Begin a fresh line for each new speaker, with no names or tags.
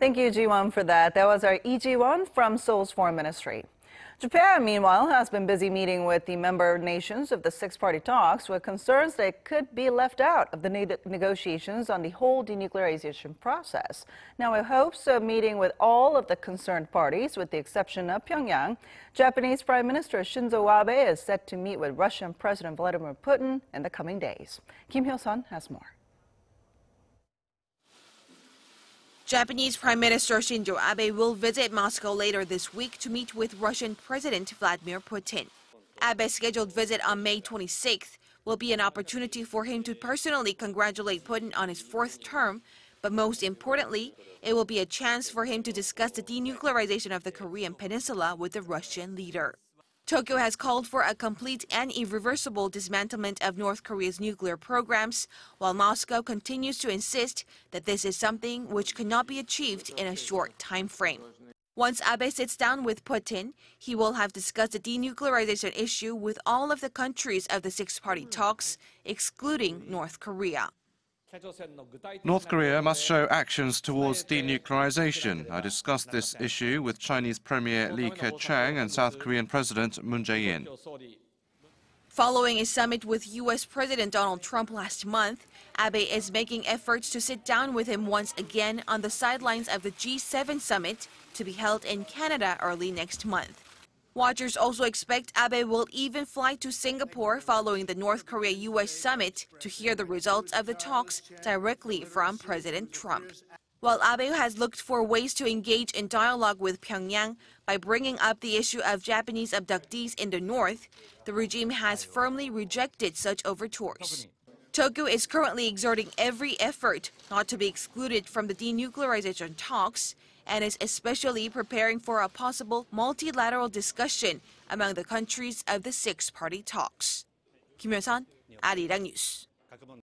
Thank you, Ji-won, for that. That was our Lee Ji-won from Seoul's Foreign Ministry. Japan, meanwhile, has been busy meeting with the member nations of the six-party talks with concerns that it could be left out of the negotiations on the whole denuclearization process. Now, in hopes of meeting with all of the concerned parties, with the exception of Pyongyang, Japanese Prime Minister Shinzo Abe is set to meet with Russian President Vladimir Putin in the coming days. Hyo-sun has more.
Japanese Prime Minister Shinzo Abe will visit Moscow later this week to meet with Russian President Vladimir Putin. Abe's scheduled visit on May 26th will be an opportunity for him to personally congratulate Putin on his fourth term, but most importantly, it will be a chance for him to discuss the denuclearization of the Korean Peninsula with the Russian leader. Tokyo has called for a complete and irreversible dismantlement of North Korea's nuclear programs, while Moscow continues to insist that this is something which cannot be achieved in a short time frame. Once Abe sits down with Putin, he will have discussed the denuclearization issue with all of the countries of the six-party talks, excluding North Korea.
North Korea must show actions towards denuclearization. I discussed this issue with Chinese Premier Li Keqiang and South Korean President Moon Jae-in.
Following a summit with U.S. President Donald Trump last month, Abe is making efforts to sit down with him once again on the sidelines of the G7 summit to be held in Canada early next month. Watchers also expect Abe will even fly to Singapore following the North Korea-U.S. summit to hear the results of the talks directly from President Trump. While Abe has looked for ways to engage in dialogue with Pyongyang by bringing up the issue of Japanese abductees in the north, the regime has firmly rejected such overtures. Tokyo is currently exerting every effort not to be excluded from the denuclearization talks, and is especially preparing for a possible multilateral discussion among the countries of the six-party talks. Hyo-sun, Arirang News.